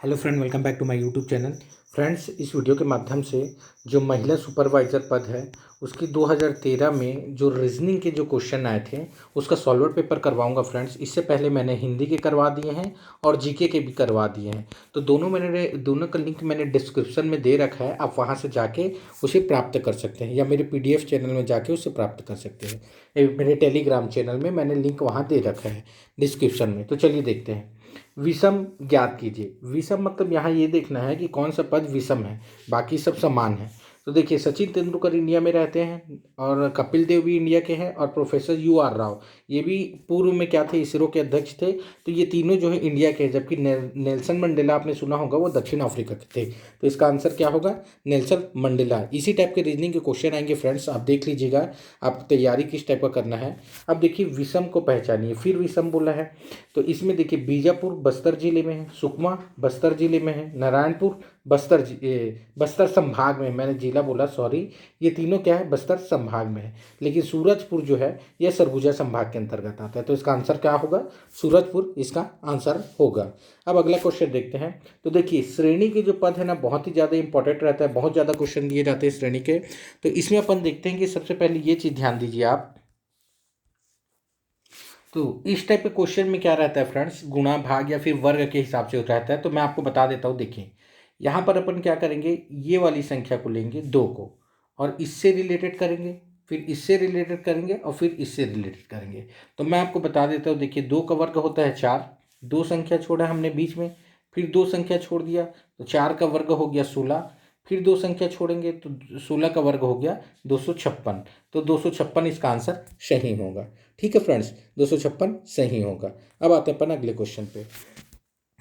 Hello friend, welcome back to my YouTube channel. Friends, इस video के माध्यम से जो महिला सुपरवाइज़र पद है उसकी 2013 में जो रीजनिंग के जो क्वेश्चन आए थे उसका सॉल्वर पेपर करवाऊंगा। फ्रेंड्स, इससे पहले मैंने हिंदी के करवा दिए हैं और जीके के भी करवा दिए हैं। तो दोनों का लिंक मैंने डिस्क्रिप्शन में दे रखा है, आप वहां से जाके उसे प्राप्त कर सकते हैं या मेरे पीडीएफ चैनल में जाके उसे प्राप्त कर सकते हैं। मेरे टेलीग्राम चैनल में मैंने लिंक वहाँ दे रखा है डिस्क्रिप्शन में। तो चलिए देखते हैं। विषम ज्ञात कीजिए। विषम मतलब यहाँ ये देखना है कि कौन सा पद विषम है, बाकी सब समान है। तो देखिए, सचिन तेंदुलकर इंडिया में रहते हैं और कपिल देव भी इंडिया के हैं और प्रोफेसर UR राव ये भी पूर्व में क्या थे, इसरो के अध्यक्ष थे। तो ये तीनों जो है इंडिया के हैं, जबकि नेल्सन मंडेला आपने सुना होगा वो दक्षिण अफ्रीका के थे। तो इसका आंसर क्या होगा? Nelson Mandela. इसी टाइप के रीजनिंग के क्वेश्चन आएंगे फ्रेंड्स, आप देख लीजिएगा आप तैयारी किस टाइप का करना है। अब देखिए, विषम को पहचानिए। फिर विषम बोला है तो इसमें देखिए, बीजापुर बस्तर जिले में है, सुकमा बस्तर जिले में है, नारायणपुर बस्तर संभाग में, मैंने जिला बोला सॉरी, ये तीनों क्या है, बस्तर संभाग में है। लेकिन सूरजपुर जो है यह सरगुजा संभाग के अंतर्गत आता है। तो इसका आंसर क्या होगा? सूरजपुर इसका आंसर होगा। अब अगला क्वेश्चन देखते हैं। तो देखिए, श्रेणी के जो पद है ना बहुत ही ज़्यादा इंपॉर्टेंट रहता है, बहुत ज़्यादा क्वेश्चन दिए जाते हैं श्रेणी के। तो इसमें अपन देखते हैं कि सबसे पहले ये चीज़ ध्यान दीजिए आप। तो इस टाइप के क्वेश्चन में क्या रहता है फ्रेंड्स, गुणा भाग या फिर वर्ग के हिसाब से रहता है। तो मैं आपको बता देता हूँ। देखिए, यहाँ पर अपन क्या करेंगे, ये वाली संख्या को लेंगे 2 को और इससे रिलेटेड करेंगे, फिर इससे रिलेटेड करेंगे और फिर इससे रिलेटेड करेंगे। तो मैं आपको बता देता हूँ। देखिए, 2 का वर्ग होता है 4, 2 संख्या छोड़ा हमने बीच में, फिर 2 संख्या छोड़ दिया तो 4 का वर्ग हो गया 16, फिर 2 संख्या छोड़ेंगे तो 16 का वर्ग हो गया 256। तो 256 इसका आंसर सही होगा। ठीक है फ्रेंड्स, 256 सही होगा। अब आते हैं अपन अगले क्वेश्चन पे।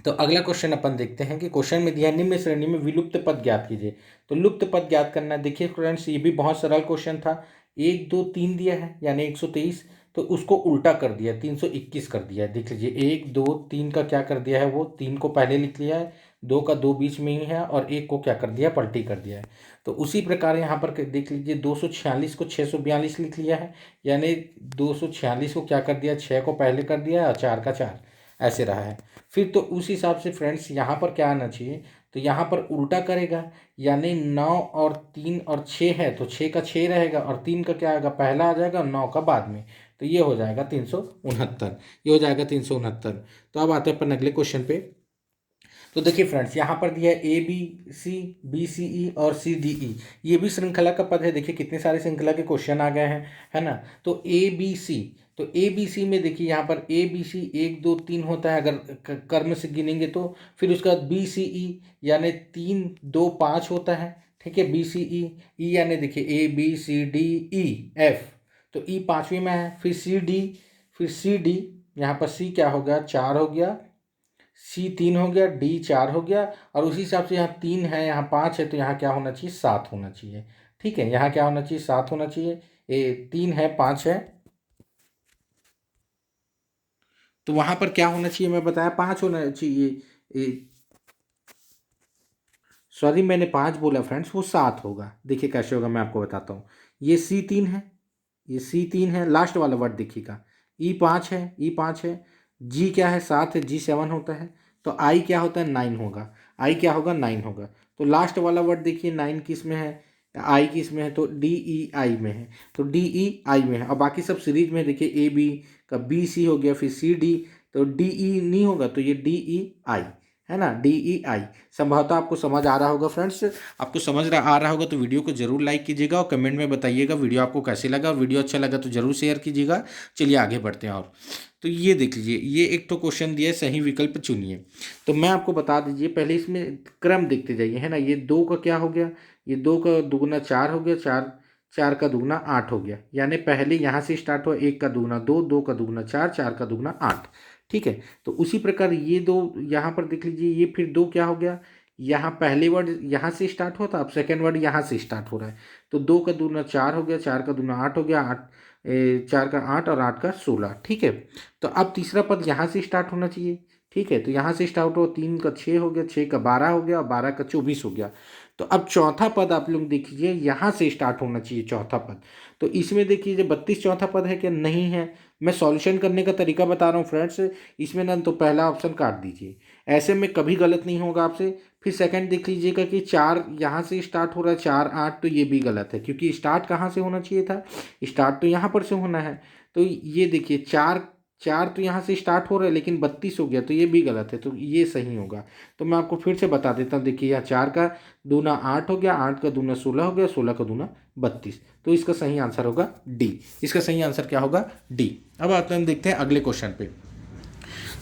तो अगला क्वेश्चन अपन देखते हैं कि क्वेश्चन में दिया, निम्न श्रेणी में विलुप्त पद ज्ञात कीजिए। तो लुप्त पद ज्ञात करना है। देखिए फ्रेंड्स, ये भी बहुत सरल क्वेश्चन था। 1 2 3 दिया है यानी 123, तो उसको उल्टा कर दिया, 321 कर दिया है। देख लीजिए, 1 2 3 का क्या कर दिया है, वो 3 को पहले लिख लिया है, 2 का 2 बीच में ही है और 1 को क्या कर दिया, पलटी कर दिया है। तो उसी प्रकार यहाँ पर देख लीजिए, 246 को 642 लिख लिया है, यानी 246 को क्या कर दिया, 6 को पहले कर दिया और 4 का 4 ऐसे रहा है। फिर तो उस हिसाब से फ्रेंड्स यहाँ पर क्या आना चाहिए, तो यहाँ पर उल्टा करेगा, यानी 9 और 3 और 6 है तो 6 का 6 रहेगा और 3 का क्या आएगा, पहला आ जाएगा, 9 का बाद में। तो ये हो जाएगा 369, ये हो जाएगा 369। तो अब आते हैं अपन अगले क्वेश्चन पे। तो देखिए फ्रेंड्स, यहाँ पर दिया है ABC BCE और CDE, ये भी श्रृंखला का पद है। देखिए कितने सारे श्रृंखला के क्वेश्चन आ गए हैं, है ना। तो ABC, तो ABC में देखिए यहाँ पर ABC 1 2 3 होता है अगर कर्म से गिनेंगे तो। फिर उसके बाद BCE यानी 3 2 5 होता है। ठीक है, BCE E यानी देखिए ABCDEF, तो E पाँचवीं में है। फिर CD यहाँ पर C क्या हो गया, 4 हो गया, C 3 हो गया, D 4 हो गया, और उसी हिसाब से यहाँ 3 है, यहाँ 5 है, तो यहाँ क्या होना चाहिए, 7 होना चाहिए। ठीक है, यहाँ क्या होना चाहिए, 7 होना चाहिए। ये 3 है, 5 है, तो वहां पर क्या होना चाहिए, मैं बताया 5 होना चाहिए। सॉरी, मैंने 5 बोला फ्रेंड्स, वो 7 होगा। देखिए कैसे होगा, मैं आपको बताता हूँ। ये C3 है, ये C3 है, लास्ट वाला वर्ड देखिएगा। E5 है, E5 है। G क्या है, 7 है, G7 होता है। तो I क्या होता है, 9 होगा। I क्या होगा, 9 होगा। तो लास्ट वाला वर्ड देखिए, 9 किस में है, I किस में है, तो DEI में है। तो DEI में है, और बाकी सब सीरीज में देखिए, AB का BC हो गया, फिर CD, तो DE नहीं होगा, तो ये DEI है ना, DEI। संभवतः आपको समझ आ रहा होगा फ्रेंड्स। आपको आ रहा होगा तो वीडियो को जरूर लाइक कीजिएगा और कमेंट में बताइएगा वीडियो आपको कैसे लगा, और वीडियो अच्छा लगा तो जरूर शेयर कीजिएगा। चलिए आगे बढ़ते हैं। और तो ये देख लीजिए, ये एक तो क्वेश्चन दिया है, सही विकल्प चुनिए। तो मैं आपको बता दीजिए, पहले इसमें क्रम देखते जाइए, है ना। ये 2 का क्या हो गया, ये 2 का दुगुना 4 हो गया, 4 4 का दुगुना 8 हो गया, यानी पहले यहाँ से स्टार्ट हुआ, 1 का दुगुना 2, 2 का दुगुना 4, 4 का दुगुना 8। ठीक है, तो उसी प्रकार ये 2 यहाँ पर देख लीजिए, ये फिर 2 क्या हो गया, यहाँ पहले वर्ड यहाँ से स्टार्ट होता, अब सेकेंड वर्ड यहाँ से स्टार्ट हो रहा है। तो 2 का दूना 4 हो गया, 4 का दूना 8 हो गया, 4 का 8 और 8 का 16। ठीक है, तो अब तीसरा पद यहाँ से स्टार्ट होना चाहिए। ठीक है, तो यहाँ से स्टार्ट हो, 3 का 6 हो गया, 6 का 12 हो गया और 12 का 24 हो गया। तो अब चौथा पद आप लोग देख लीजिए, यहाँ से स्टार्ट होना चाहिए चौथा पद। तो इसमें देख लीजिए 32 चौथा पद है क्या? नहीं है। मैं सॉल्यूशन करने का तरीका बता रहा हूँ फ्रेंड्स, इसमें ना तो पहला ऑप्शन काट दीजिए, ऐसे में कभी गलत नहीं होगा आपसे। फिर सेकंड देख लीजिएगा कि 4 यहाँ से स्टार्ट हो रहा है, 4 8, तो ये भी गलत है, क्योंकि स्टार्ट कहाँ से होना चाहिए था? स्टार्ट तो यहाँ पर से होना है। तो ये देखिए 4 4 तो यहाँ से स्टार्ट हो रहा है, लेकिन 32 हो गया, तो ये भी गलत है, तो ये सही होगा। तो मैं आपको फिर से बता देता हूँ, देखिए यहाँ 4 का दूना 8 हो गया, 8 का दूना 16 हो गया, 16 का दूना 32। तो इसका सही आंसर होगा डी। इसका सही आंसर क्या होगा? डी। अब आते हैं, हम देखते हैं अगले क्वेश्चन पे।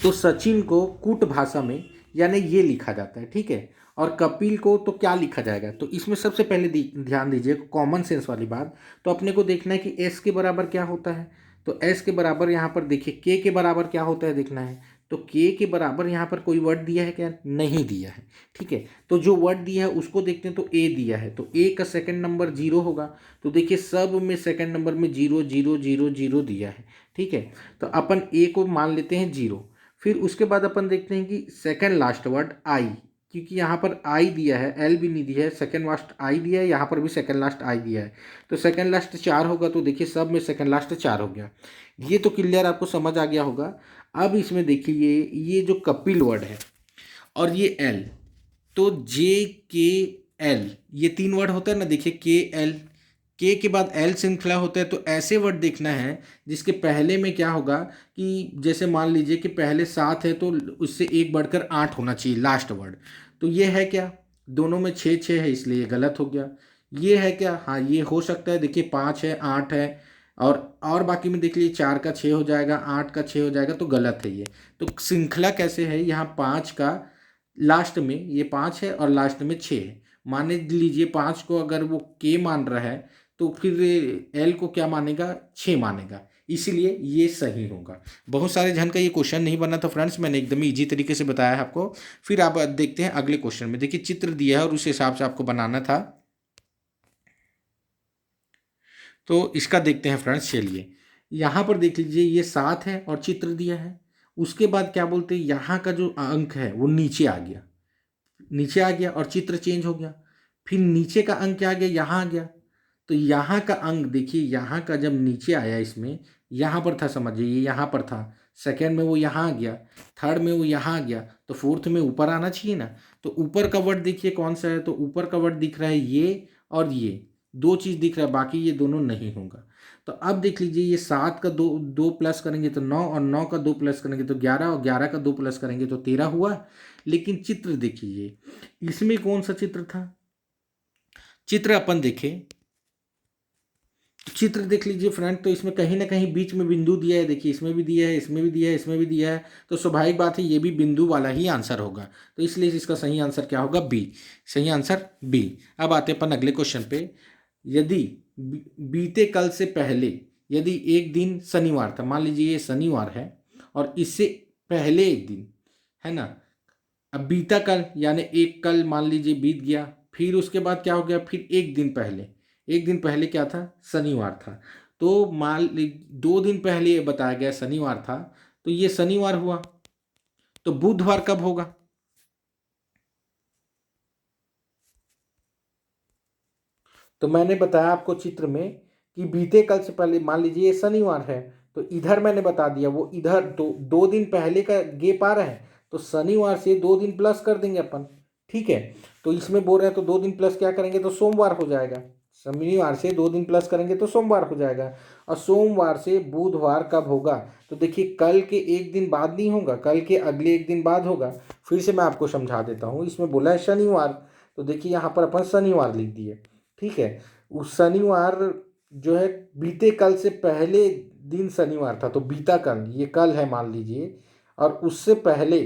तो सचिन को कूट भाषा में यानी ये लिखा जाता है, ठीक है, और कपिल को तो क्या लिखा जाएगा? तो इसमें सबसे पहले ध्यान दीजिए कॉमन सेंस वाली बात। तो अपने को देखना है कि एस के बराबर क्या होता है। तो एस के बराबर यहाँ पर देखिए के बराबर क्या होता है देखना है। तो के बराबर यहाँ पर कोई वर्ड दिया है क्या? नहीं दिया है, ठीक है। तो जो वर्ड दिया है उसको देखते हैं, तो ए दिया है, तो ए का सेकंड नंबर 0 होगा। तो देखिए सब में सेकंड नंबर में 0 0 0 0 दिया है, ठीक है। तो अपन ए को मान लेते हैं 0। फिर उसके बाद अपन देखते हैं कि सेकंड लास्ट वर्ड आई, क्योंकि यहाँ पर आई दिया है, एल भी नहीं दिया है, सेकंड लास्ट आई दिया है, यहाँ पर भी सेकंड लास्ट आई दिया है। तो सेकंड लास्ट 4 होगा, तो देखिए सब में सेकंड लास्ट 4 हो गया। ये तो क्लियर आपको समझ आ गया होगा। अब इसमें देखिए ये जो कपिल वर्ड है और ये एल, तो जे के एल, ये 3 वर्ड होता है ना, देखिए के एल, के बाद एल श्रृंखला होता है। तो ऐसे वर्ड देखना है जिसके पहले में क्या होगा कि जैसे मान लीजिए कि पहले 7 है, तो उससे एक बढ़कर 8 होना चाहिए लास्ट वर्ड। तो ये है क्या? दोनों में 6 6 है, इसलिए ये गलत हो गया। ये है क्या? हाँ, ये हो सकता है, देखिए 5 है, 8 है, और बाकी में देख लीजिए 4 का 6 हो जाएगा, 8 का 6 हो जाएगा, तो गलत है ये। तो श्रृंखला कैसे है? यहाँ 5 का लास्ट में ये 5 है और लास्ट में 6 है। मान लीजिए 5 को अगर वो के मान रहा है, तो फिर एल को क्या मानेगा? 6 मानेगा, इसीलिए ये सही होगा। बहुत सारे जन का ये क्वेश्चन नहीं बना था फ्रेंड्स, मैंने एकदम इजी तरीके से बताया है आपको। फिर आप देखते हैं अगले क्वेश्चन में, देखिए चित्र दिया है और उस हिसाब से आपको बनाना था। तो इसका देखते हैं फ्रेंड्स, चलिए यहाँ पर देख लीजिए ये 7 है और चित्र दिया है। उसके बाद क्या बोलते हैं, यहाँ का जो अंक है वो नीचे आ गया, नीचे आ गया और चित्र चेंज हो गया। फिर नीचे का अंक क्या आ गया? यहाँ आ गया। तो यहाँ का अंक देखिए, यहाँ का जब नीचे आया, इसमें यहाँ पर था, समझिए ये यहाँ पर था, सेकंड में वो यहाँ आ गया, थर्ड में वो यहाँ आ गया, तो फोर्थ में ऊपर आना चाहिए ना। तो ऊपर का वर्ड देखिए कौन सा है, तो ऊपर का वर्ड दिख रहा है ये, और ये दो चीज़ दिख रहा है, बाकी ये दोनों नहीं होगा। तो अब देख लीजिए ये 7 का दो दो प्लस करेंगे तो 9, और 9 का 2 प्लस करेंगे तो 11, और 11 का 2 प्लस करेंगे तो 13 हुआ। लेकिन चित्र देखिए, इसमें कौन सा चित्र था? चित्र अपन देखें, चित्र देख लीजिए फ्रेंड, तो इसमें कहीं ना कहीं बीच में बिंदु दिया है, देखिए इसमें भी दिया है, इसमें भी दिया है, इसमें भी दिया है। तो स्वाभाविक बात है ये भी बिंदु वाला ही आंसर होगा। तो इसलिए इसका सही आंसर क्या होगा? बी। सही आंसर बी। अब आते हैं अपन अगले क्वेश्चन पे। यदि बीते कल से पहले, यदि एक दिन शनिवार था, मान लीजिए ये शनिवार है और इससे पहले एक दिन है ना, अब बीता कल यानी एक कल मान लीजिए बीत गया, फिर उसके बाद क्या हो गया? फिर एक दिन पहले, एक दिन पहले क्या था? शनिवार था। तो मान ली 2 दिन पहले ये बताया गया शनिवार था, तो ये शनिवार हुआ, तो बुधवार कब होगा? तो मैंने बताया आपको चित्र में कि बीते कल से पहले, मान लीजिए ये शनिवार है, तो इधर मैंने बता दिया, वो इधर 2 दिन पहले का गैप आ रहा है, तो शनिवार से 2 दिन प्लस कर देंगे अपन, ठीक है। तो इसमें बोल रहे हैं तो 2 दिन प्लस क्या करेंगे तो सोमवार हो जाएगा। शनिवार से 2 दिन प्लस करेंगे तो सोमवार हो जाएगा। और सोमवार से बुधवार कब होगा? तो देखिए कल के एक दिन बाद नहीं होगा, कल के अगले एक दिन बाद होगा। फिर से मैं आपको समझा देता हूँ, इसमें बोला है शनिवार, तो देखिए यहाँ पर अपन शनिवार लिख दिए, ठीक है। उस शनिवार जो है बीते कल से पहले दिन शनिवार था, तो बीता कल, ये कल है मान लीजिए, और उससे पहले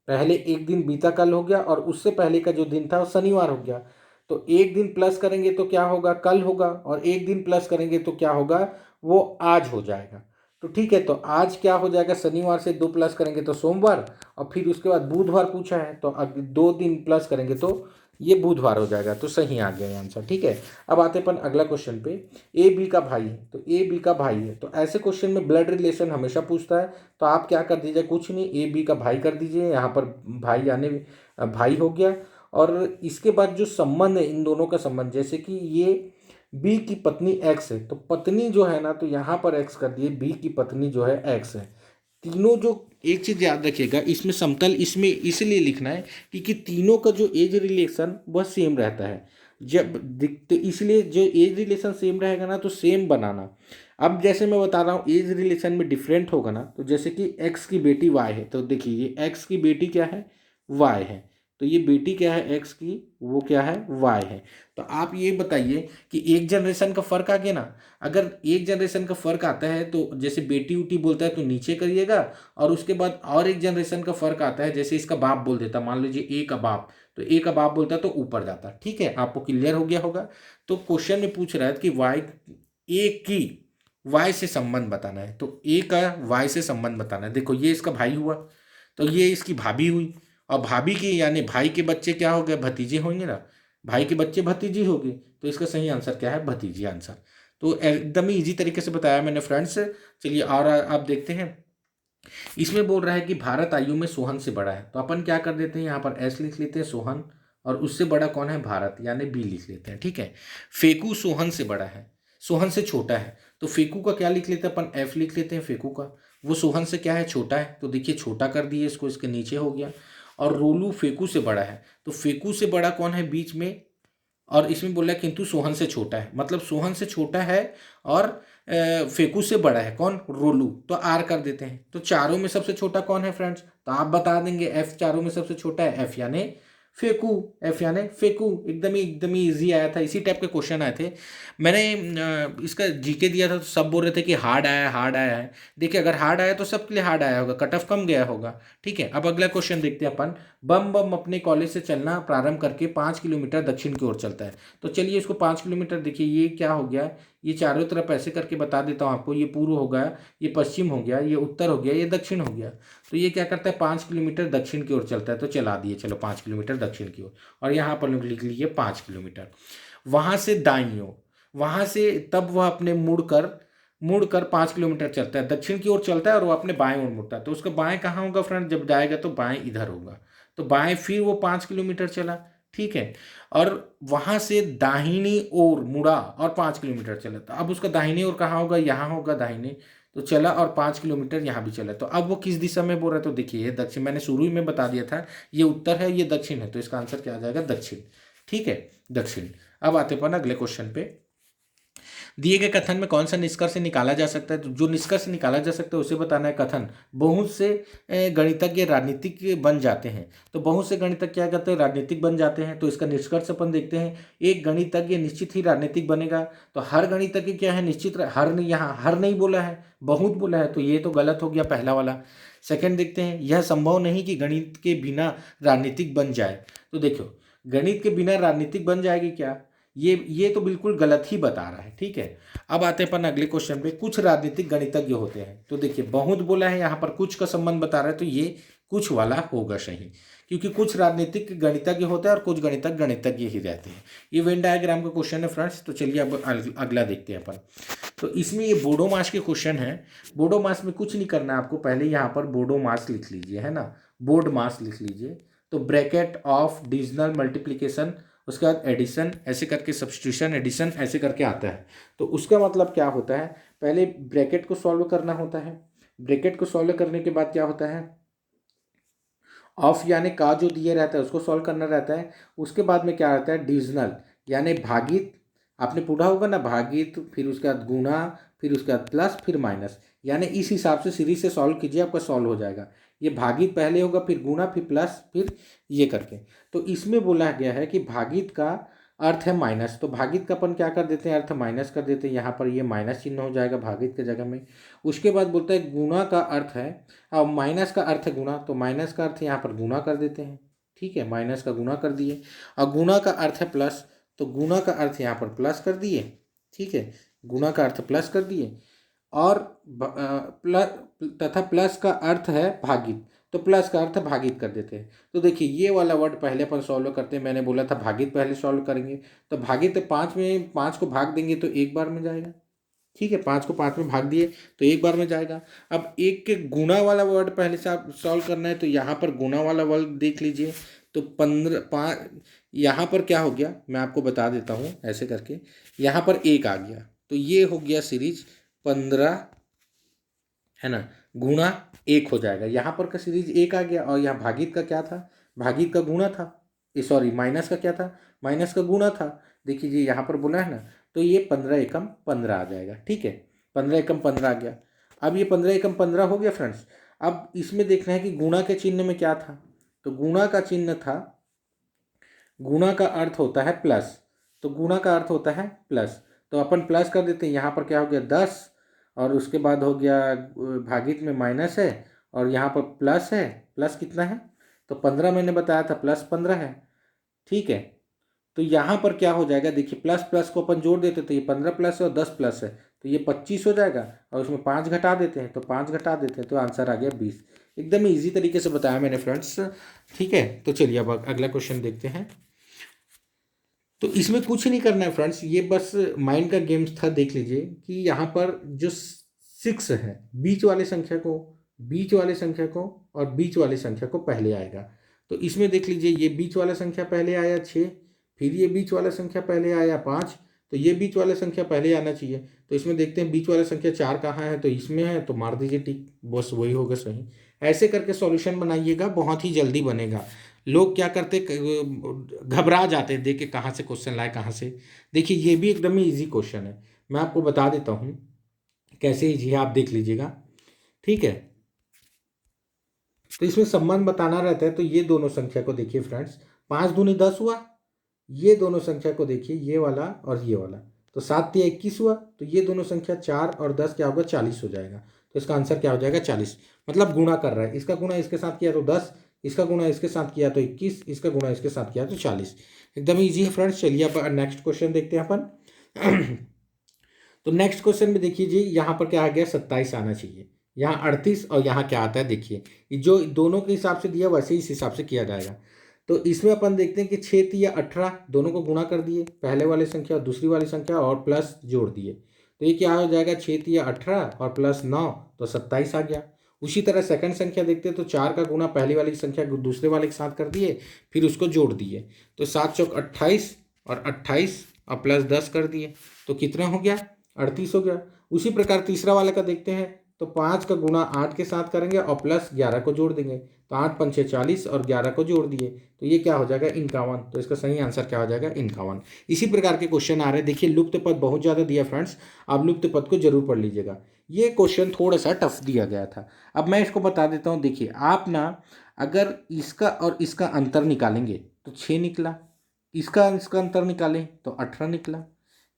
पहले एक दिन बीता कल हो गया, और उससे पहले का जो दिन था वो शनिवार हो गया। तो एक दिन प्लस करेंगे तो क्या होगा? कल होगा, और एक दिन प्लस करेंगे तो क्या होगा? वो आज हो जाएगा। तो ठीक है, तो आज क्या हो जाएगा? शनिवार से 2 प्लस करेंगे तो सोमवार, और फिर उसके बाद बुधवार पूछा है, तो अब 2 दिन प्लस करेंगे तो ये बुधवार हो जाएगा। तो सही आ गया आंसर, ठीक है। अब आते अपन अगला क्वेश्चन पे। ए बी का भाई है, तो ए बी का भाई है, तो ऐसे क्वेश्चन में ब्लड रिलेशन हमेशा पूछता है। तो आप क्या कर दीजिए, कुछ नहीं, ए बी का भाई कर दीजिए, यहाँ पर भाई यानी भाई हो गया। और इसके बाद जो संबंध है इन दोनों का संबंध, जैसे कि ये बी की पत्नी एक्स है तो पत्नी जो है ना, तो यहाँ पर एक्स कर दिए, बी की पत्नी जो है एक्स है। तीनों जो, एक चीज याद रखिएगा इसमें समतल इसमें इसलिए लिखना है क्योंकि तीनों का जो एज रिलेशन वह सेम रहता है। जब दिखते, इसलिए जो एज रिलेशन सेम रहेगा ना तो सेम बनाना। अब जैसे मैं बता रहा हूँ एज रिलेशन में डिफरेंट होगा ना, तो जैसे कि एक्स की बेटी वाई है तो देखिए ये एक्स की बेटी क्या है, वाई है। तो ये बेटी क्या है एक्स की, वो क्या है, वाई है। तो आप ये बताइए कि एक जनरेशन का फर्क आ गया ना। अगर एक जनरेशन का फर्क आता है तो जैसे बेटी उटी बोलता है तो नीचे करिएगा, और उसके बाद और एक जनरेशन का फर्क आता है, जैसे इसका बाप बोल देता, मान लीजिए ए का बाप, तो ए का बाप बोलता तो ऊपर जाता। ठीक है, आपको क्लियर हो गया होगा। तो क्वेश्चन में पूछ रहा है कि वाई, ए की वाई से संबंध बताना है, तो ए का वाई से संबंध बताना है। देखो ये इसका भाई हुआ, तो ये इसकी भाभी हुई, और भाभी की यानी भाई के बच्चे क्या हो गए, भतीजे होंगे ना, भाई के बच्चे भतीजी होगी। तो इसका सही आंसर क्या है, भतीजी आंसर। तो एकदम ही इजी तरीके से बताया मैंने फ्रेंड्स। चलिए और आप देखते हैं, इसमें बोल रहा है कि भारत आयु में सोहन से बड़ा है, तो अपन क्या कर देते हैं, यहाँ पर एस लिख लेते हैं सोहन, और उससे बड़ा कौन है, भारत, यानी बी लिख लेते हैं। ठीक है, फेकू सोहन से बड़ा है, सोहन से छोटा है, तो फेकू का क्या लिख लेते हैं अपन, एफ लिख लेते हैं फेकू का। वो सोहन से क्या है, छोटा है, तो देखिए छोटा कर दिए इसको, इसके नीचे हो गया। और रोलू फेकू से बड़ा है, तो फेकू से बड़ा कौन है बीच में, और इसमें बोला है किंतु सोहन से छोटा है, मतलब सोहन से छोटा है और फेकू से बड़ा है कौन, रोलू, तो आर कर देते हैं। तो चारों में सबसे छोटा कौन है फ्रेंड्स, तो आप बता देंगे एफ चारों में सबसे छोटा है, एफ यानी फेकू, एफ यानी फेकू। एकदम ही इजी आया था, इसी टाइप के क्वेश्चन आए थे। मैंने इसका जीके दिया था तो सब बोल रहे थे कि हार्ड आया है, हार्ड आया है। देखिए अगर हार्ड आया तो सबके लिए हार्ड आया होगा, कट ऑफ कम गया होगा। ठीक है, अब अगला क्वेश्चन देखते हैं अपन। बम बम अपने कॉलेज से चलना प्रारंभ करके 5 किलोमीटर दक्षिण की ओर चलता है। तो चलिए इसको 5 किलोमीटर, देखिए ये क्या हो गया, ये चारों तरफ ऐसे करके बता देता हूँ आपको, ये पूर्व हो गया, ये पश्चिम हो गया, ये उत्तर हो गया, ये दक्षिण हो गया। तो ये क्या करता है, 5 किलोमीटर दक्षिण की ओर चलता है, तो चला दिए चलो 5 किलोमीटर दक्षिण की ओर। और यहाँ पर लोग लिख लीजिए 5 किलोमीटर। वहां से दाईं ओर, वहां से तब वह अपने मुड़कर 5 किलोमीटर चलता है, दक्षिण की ओर चलता है और वो अपने बाएं ओर मुड़ता है। तो उसका बाएं कहाँ होगा फ्रेंड, जब जाएगा तो बाएं इधर होगा, तो बाएं फिर वो 5 किलोमीटर चला। ठीक है, और वहां से दाहिनी ओर मुड़ा और 5 किलोमीटर चला, तो अब उसका दाहिनी ओर कहाँ होगा, यहाँ होगा दाहिने। तो चला और 5 किलोमीटर यहाँ भी चला, तो अब वो किस दिशा में बोल रहा है, तो देखिए ये दक्षिण, मैंने शुरू ही में बता दिया था, ये उत्तर है ये दक्षिण है, तो इसका आंसर क्या आ जाएगा, दक्षिण। ठीक है, दक्षिण। अब आते अपन अगले क्वेश्चन पे। दिए गए कथन में कौन सा निष्कर्ष निकाला जा सकता है, तो जो निष्कर्ष निकाला जा सकता है उसे बताना है। कथन, बहुत से गणितज्ञ राजनीतिक बन जाते हैं, तो बहुत से गणितज्ञ क्या करते हैं, राजनीतिक बन जाते हैं। तो इसका निष्कर्ष अपन देखते हैं, एक गणितज्ञ निश्चित ही राजनीतिक बनेगा। तो हर गणितज्ञ क्या है, निश्चित, हर नहीं, यहाँ हर नहीं बोला है, बहुत बोला है, तो ये तो गलत हो गया पहला वाला। सेकंड देखते हैं, यह संभव नहीं कि गणित के बिना राजनीतिक बन जाए। तो देखो गणित के बिना राजनीतिक बन जाएगी क्या, ये तो बिल्कुल गलत ही बता रहा है। ठीक है, अब आते हैं अपन अगले क्वेश्चन पे। कुछ राजनीतिक गणितज्ञ होते हैं, तो देखिए बहुत बोला है यहाँ पर, कुछ का संबंध बता रहा है, तो ये कुछ वाला होगा सही, क्योंकि कुछ राजनीतिक गणितज्ञ होते हैं और कुछ गणितज्ञ ही रहते हैं। ये वेन डायग्राम का क्वेश्चन है फ्रेंड्स। तो चलिए अब अगला देखते हैं अपन। तो इसमें ये बोडो मास के क्वेश्चन है। बोडो मास में कुछ नहीं करना है आपको, पहले यहाँ पर बोडो मास लिख लीजिए, है ना, बोर्ड मास लिख लीजिए। तो ब्रैकेट ऑफ डिविजनल मल्टीप्लीकेशन, उसके बाद एडिशन, ऐसे करके सब्सटीट्यूशन, एडिशन ऐसे करके आता है। तो उसका मतलब क्या होता है, पहले ब्रैकेट को सॉल्व करना होता है, ब्रैकेट को सॉल्व करने के बाद क्या होता है, ऑफ यानी का जो दिए रहता है उसको सॉल्व करना रहता है। उसके बाद में क्या आता है, डिविजनल यानी भागित, आपने पढ़ा होगा ना, भागित, फिर उसके बाद गुणा, फिर उसके बाद प्लस, फिर माइनस, यानी इस हिसाब से सीरीज से सॉल्व कीजिए, आपका सॉल्व हो जाएगा। ये भागित पहले होगा, फिर गुणा, फिर प्लस, फिर ये करके। तो इसमें बोला गया है कि भागित का अर्थ है माइनस, तो भागित का अपन क्या कर देते हैं, अर्थ माइनस कर देते हैं, यहाँ पर ये माइनस चिन्ह हो जाएगा भागित के जगह में। उसके बाद बोलता है गुणा का अर्थ है, अब माइनस का अर्थ है गुणा, तो माइनस का अर्थ यहाँ पर गुणा कर देते हैं। ठीक है, माइनस का गुणा कर दिए, और गुणा का अर्थ है प्लस, तो गुणा का अर्थ यहाँ पर प्लस कर दिए। ठीक है, गुणा का अर्थ प्लस कर दिए, और प्लस तथा प्लस का अर्थ है भागित, तो प्लस का अर्थ भागित कर देते हैं। तो देखिए ये वाला वर्ड पहले अपन सॉल्व करते हैं, मैंने बोला था भागित पहले सॉल्व करेंगे। तो भागित 5 में 5 को भाग देंगे तो एक बार में जाएगा। ठीक है, 5 को 5 में भाग दिए तो एक बार में जाएगा। अब एक के गुणा वाला वर्ड पहले से आप सॉल्व करना है, तो यहाँ पर गुणा वाला वर्ड देख लीजिए। तो 15 यहाँ पर क्या हो गया मैं आपको बता देता हूँ ऐसे करके, यहाँ पर 1 आ गया तो ये हो गया सीरीज 15 है ना गुणा 1 हो जाएगा। यहाँ पर का सीरीज 1 आ गया और यहाँ भागित का क्या था, भागित का गुणा था, ये सॉरी माइनस का क्या था, माइनस का गुणा था। देखिए जी यहाँ पर बोला है ना, तो ये 15 एकम 15 आ जाएगा। ठीक है, 15 एकम 15 आ गया। अब ये 15 एकम 15 हो गया फ्रेंड्स। अब इसमें देखना है कि गुणा के चिन्ह में क्या था, तो गुणा का चिन्ह था, गुणा का अर्थ होता है प्लस, तो गुणा का अर्थ होता है प्लस, तो अपन प्लस कर देते हैं। यहाँ पर क्या हो गया 10 और उसके बाद हो गया भागित में माइनस है और यहाँ पर प्लस है, प्लस कितना है तो 15 मैंने बताया था, प्लस 15 है। ठीक है, तो यहाँ पर क्या हो जाएगा, देखिए प्लस प्लस को अपन जोड़ देते तो ये 15 प्लस है और 10 प्लस है तो ये 25 हो जाएगा और उसमें 5 घटा देते हैं तो 5 घटा देते हैं तो आंसर आ गया 20। एकदम ईजी तरीके से बताया मैंने फ्रेंड्स। ठीक है, तो चलिए अब अगला क्वेश्चन देखते हैं। तो इसमें कुछ नहीं करना है फ्रेंड्स, ये बस माइंड का गेम्स था। देख लीजिए कि यहाँ पर जो 6 है, बीच वाले संख्या को, बीच वाले संख्या को और बीच वाले संख्या को पहले आएगा। तो इसमें देख लीजिए ये बीच वाला संख्या पहले आया 6, फिर ये बीच वाला संख्या पहले आया 5, तो ये बीच वाला संख्या पहले आना चाहिए। तो इसमें देखते हैं बीच वाला संख्या 4 कहाँ है, तो इसमें है, तो मार दीजिए टिक, बस वही होगा सही। ऐसे करके सॉल्यूशन बनाइएगा, बहुत ही जल्दी बनेगा। लोग क्या करते, घबरा जाते देख के कहाँ से क्वेश्चन लाए कहाँ से। देखिए ये भी एकदम ही ईजी क्वेश्चन है, मैं आपको बता देता हूँ कैसे ईजी है, आप देख लीजिएगा। ठीक है, तो इसमें संबंध बताना रहता है। तो ये दोनों संख्या को देखिए फ्रेंड्स, 5 दूनी 10 हुआ, ये दोनों संख्या को देखिए, ये वाला और ये वाला, तो 7 तिया 21 हुआ, तो ये दोनों संख्या 4 और 10 क्या होगा 40 हो जाएगा। तो इसका आंसर क्या हो जाएगा 40, मतलब गुणा कर रहा है, इसका गुणा इसके साथ किया तो 10, इसका गुणा इसके साथ किया तो 21, इसका गुणा इसके साथ किया तो 40। एकदम ईजी है फ्रेंड्स। चलिए अब नेक्स्ट क्वेश्चन देखते हैं अपन। तो नेक्स्ट क्वेश्चन में देखिए जी, यहाँ पर क्या आ गया 27 आना चाहिए, यहाँ 38 और यहाँ क्या आता है देखिए, जो दोनों के हिसाब से दिया वैसे ही इस हिसाब से किया जाएगा। तो इसमें अपन देखते हैं कि 6 तिया 18, दोनों को गुणा कर दिए, पहले वाली संख्या और दूसरी वाली संख्या और प्लस जोड़ दिए, तो ये क्या हो जाएगा 6 तिया 18 और प्लस 9 तो 27 आ गया। उसी तरह सेकंड संख्या देखते हैं, तो 4 का गुणा पहली वाली संख्या दूसरे वाले के साथ कर दिए, फिर उसको जोड़ दिए, तो 7 चौक 28 और 28 और प्लस 10 कर दिए, तो कितना हो गया 38 हो गया। उसी प्रकार तीसरा वाले का देखते हैं, तो 5 का गुणा 8 के साथ करेंगे और प्लस 11 को जोड़ देंगे, तो 8 पंचे 40 और 11 को जोड़ दिए, तो ये क्या हो जाएगा 51। तो इसका सही आंसर क्या हो जाएगा 51। इसी प्रकार के क्वेश्चन आ रहे हैं। देखिए लुप्त पद बहुत ज़्यादा दिया फ्रेंड्स, आप लुप्त पद को जरूर पढ़ लीजिएगा। ये क्वेश्चन थोड़ा सा टफ दिया गया था। अब मैं इसको बता देता हूँ। देखिए आप ना अगर इसका और इसका अंतर निकालेंगे तो 6 निकला, इसका इसका अंतर निकालें तो 18 निकला,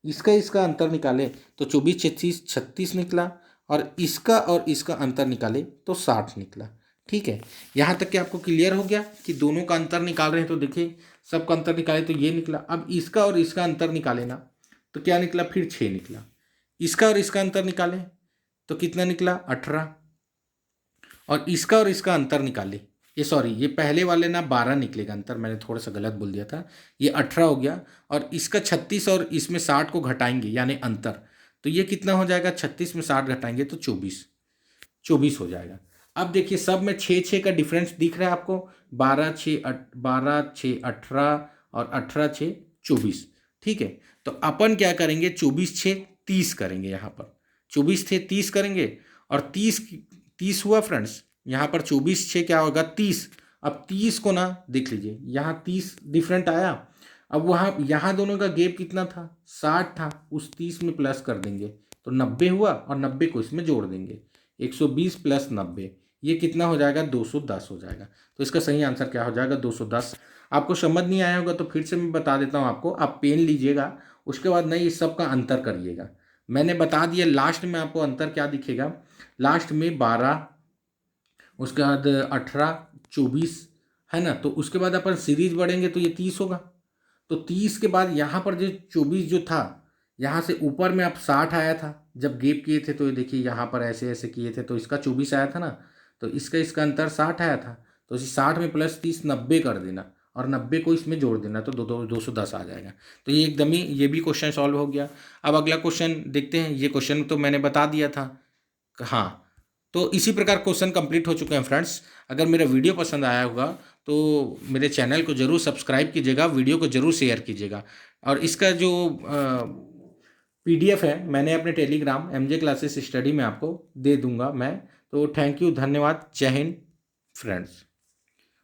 इसका इसका अंतर निकालें तो 24 36 36 निकला, और इसका और इसका अंतर निकाले तो 60 निकला। ठीक है, यहाँ तक कि आपको क्लियर हो गया कि दोनों का अंतर निकाल रहे हैं। तो देखिए सबका अंतर निकाले तो ये निकला। अब इसका और इसका अंतर निकाले ना, तो क्या निकला फिर 6 निकला। इसका और इसका अंतर निकाले तो कितना निकला 18, और इसका और इसका अंतर निकाले, ये सॉरी ये पहले वाले ना 12 निकलेगा अंतर, मैंने थोड़ा सा गलत बोल दिया था, ये 18 हो गया। और इसका 36 और इसमें 60 को घटाएंगे यानी अंतर, तो ये कितना हो जाएगा 36 में 60 घटाएंगे तो 24 हो जाएगा। अब देखिए सब में 6 का डिफरेंस दिख रहा है आपको, 12 6 18 और 18 6 24। ठीक है, तो अपन क्या करेंगे 24 6 30 करेंगे, यहाँ पर 24 6 30 करेंगे और 30 हुआ फ्रेंड्स। यहाँ पर 24 6 क्या होगा 30। अब 30 को ना देख लीजिए, यहाँ 30 डिफरेंट आया। अब वहाँ यहाँ दोनों का गैप कितना था 60 था, उस 30 में प्लस कर देंगे तो 90 हुआ, और 90 को इसमें जोड़ देंगे, 120 प्लस 90 ये कितना हो जाएगा 210 हो जाएगा। तो इसका सही आंसर क्या हो जाएगा 210। आपको समझ नहीं आया होगा तो फिर से मैं बता देता हूँ आपको, आप पेन लीजिएगा, उसके बाद नहीं इस सब का अंतर करिएगा। मैंने बता दिया, लास्ट में आपको अंतर क्या दिखेगा, लास्ट में 12, उसके बाद 18 24 है ना, तो उसके बाद अपन सीरीज बढ़ेंगे तो ये 30 होगा। तो 30 के बाद यहाँ पर जो 24 जो था, यहाँ से ऊपर में अब 60 आया था जब गैप किए थे, तो ये देखिए यहाँ पर ऐसे ऐसे किए थे तो इसका 24 आया था ना, तो इसका इसका अंतर 60 आया था, तो इसी 60 में प्लस 30 90 कर देना और 90 को इसमें जोड़ देना तो 210 आ जाएगा। तो ये एकदम ही ये भी क्वेश्चन सॉल्व हो गया। अब अगला क्वेश्चन देखते हैं। ये क्वेश्चन तो मैंने बता दिया था, हाँ। तो इसी प्रकार क्वेश्चन कंप्लीट हो चुके हैं फ्रेंड्स। अगर मेरा वीडियो पसंद आया होगा तो मेरे चैनल को ज़रूर सब्सक्राइब कीजिएगा, वीडियो को ज़रूर शेयर कीजिएगा। और इसका जो पीडीएफ है मैंने अपने टेलीग्राम एमजे क्लासेस स्टडी में आपको दे दूंगा मैं। तो थैंक यू, धन्यवाद, जय हिंद फ्रेंड्स।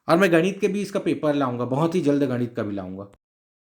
और मैं गणित के भी इसका पेपर लाऊंगा, बहुत ही जल्द गणित का भी लाऊंगा।